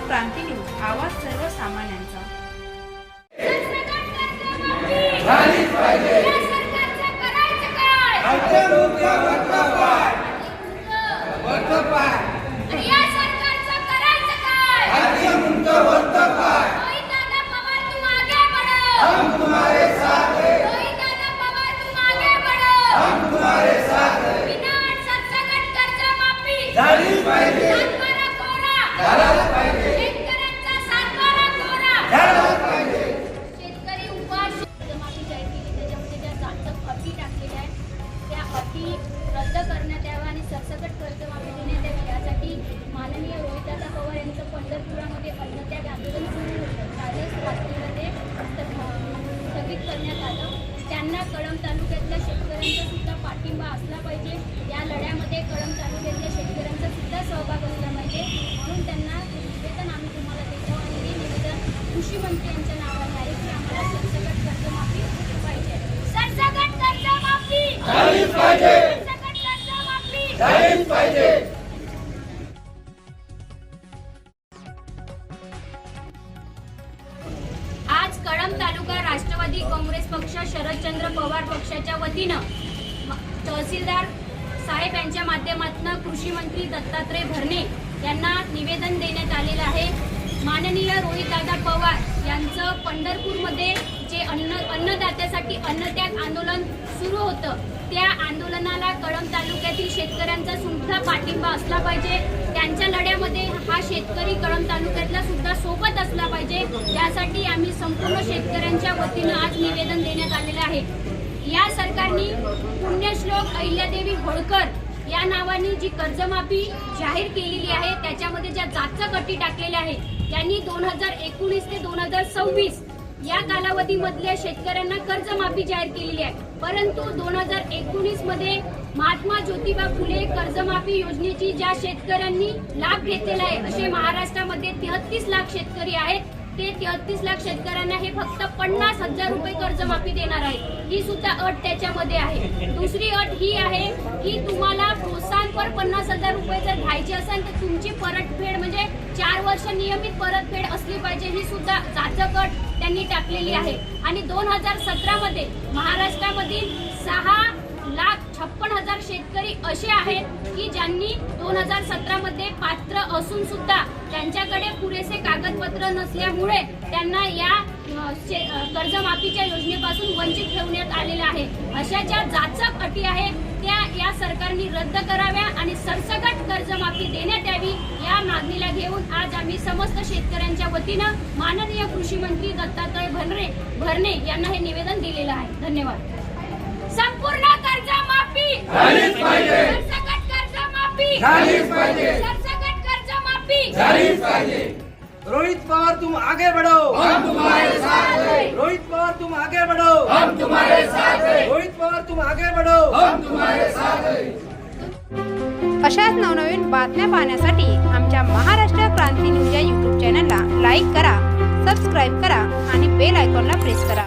क्रांती news, आवाज सर्वसामान्यांचा। झालीच पाहिजे। या सरकारचं करायचं काय? या सरकारचं करायचं काय? रोहित दादा पवार तुम आगे बढ़ो। हम तुम्हारे साथ हैं। रोहित दादा पवार तुम आगे बढ़ो। हम तुम्हारे साथ हैं। विनाश सरसकट कर्जमाफी झालीच पाहिजे। सातबारा कोरा झालाच पाहिजे। शेतकऱ्यांचा सातबारा कोरा झालाच पाहिजे। शेतकरी उपास कर्जमाफी जाहीर केली, त्याच्यामध्ये ज्या जाचक अटी टाकलेल्या आहेत त्या अटी रद्द करण्यात याव्या आणि सरसकट कर्जमाफी देण्यात यावी, यासाठी माननीय रोहितदादा पवार यांचं पंढरपुरामध्ये अन्नत्याग आंदोलन सुरू होतं। कालच रात्रीला ते स्थगित करण्यात आलं। त्यांना कळंब तालुक्यातल्या शेतकऱ्यांचा सुद्धा पाठिंबा असला पाहिजे। या लढ्यामध्ये कळंब तालुक्यातल्या शेतकऱ्यांचा सुद्धा सहभाग असला पाहिजे, म्हणून त्यांना निवेदन आम्ही तुम्हाला देतो आणि हे निवेदन कृषी मंत्री यांच्या नावाने आहे की आम्हाला सरसकट कर्जमाफी पाहिजे। सरसकट कर्जमाफी झालीच पाहिजे। सरसकट कर्जमाफी झालीच पाहिजे। आज कळंब तालुका राष्ट्रवादी काँग्रेस पक्ष शरदचंद्र पवार पक्षाच्या वतीनं तहसीलदार साहेब यांच्या माध्यमातून कृषी मंत्री दत्तात्रय भरणे यांना निवेदन देण्यात आलेलं आहे। माननीय रोहितदादा पवार यांचं पंढरपूरमध्ये जे अन्नदात्यासाठी अन्नत्याग आंदोलन सुरू होतं, त्या आंदोलनाला कळंब तालुक्यातील शेतकऱ्यांचा सुद्धा पाठिंबा असला पाहिजे। त्यांच्या लढ्यामध्ये हा शेतकरी कळंब तालुक्यातला सुद्धा सोबत असला पाहिजे। यासाठी आम्ही संपूर्ण शेतकऱ्यांच्या वतीनं आज निवेदन देण्यात आलेलं आहे। या सरकारने पुण्यश्लोक अहिल्यादेवी होळकर या नावाने जी कर्जमाफी जाहीर केलेली आहे, त्याच्यामध्ये ज्या जाचक अटी टाकलेल्या आहेत, त्यांनी 2019 ते 2026 या कालावधीमधल्या शेतकऱ्यांना कर्जमाफी जाहीर केलेली आहे। परंतु 2019 मध्ये महात्मा ज्योतिबा फुले कर्जमाफी योजनेची ज्या शेतकऱ्यांनी लाभ घेतलेला आहे, असे महाराष्ट्रामध्ये 33 लाख शेतकरी आहेत। ते 33 लाख शेतकऱ्यांना हे फक्त 50,000 रुपये कर्जमाफी देणार आहे। ही सुद्धा अट त्याच्यामध्ये आहे। दुसरी अट ही आहे की तुम्हाला प्रोत्साहनपर 50,000 रुपये जर घ्यायचे असेल तर तुमची परतफेड म्हणजे 4 वर्ष नियमित परतफेड असली पाहिजे। ही सुद्धा जाचक अट त्यांनी टाकलेली आहे। आणि 2017 मध्ये महाराष्ट्रामधील 6,56,000 शेतकरी असे आहेत की ज्यांनी 2017 मध्ये पात्र असून सुद्धा त्यांच्याकडे पुरेसे कागदपत्र नसल्यामुळे त्यांना या कर्जमाफीच्या योजनेपासून वंचित ठेवण्यात आलेलं आहे। अशा ज्या जाचक अटी आहेत त्या या सरकारने रद्द कराव्या आणि सरसकट कर्जमाफी देण्यात यावी, या मागणीला घेऊन आज आम्ही समस्त शेतकऱ्यांच्या वतीनं माननीय कृषी मंत्री दत्तात्रय भरणे यांना हे निवेदन दिलेलं आहे। धन्यवाद। संपूर्ण कर्जमाफी झालीच पाहिजे। सरसकट कर्जमाफी झालीच पाहिजे। सरसकट कर्जमाफी झालीच पाहिजे। रोहित पवार तुम आगे बढ़ो, हम तुम्हारे साथ हैं। रोहित पवार तुम आगे बढ़ो, हम तुम्हारे साथ हैं। रोहित पवार तुम आगे बढ़ो, हम तुम्हारे साथ हैं। अशाच नवनवीन बातम्या पाहण्यासाठी आमच्या महाराष्ट्र क्रांती न्यूज या YouTube चॅनलला लाईक करा, सबस्क्राईब करा आणि बेल आयकॉनला प्रेस करा।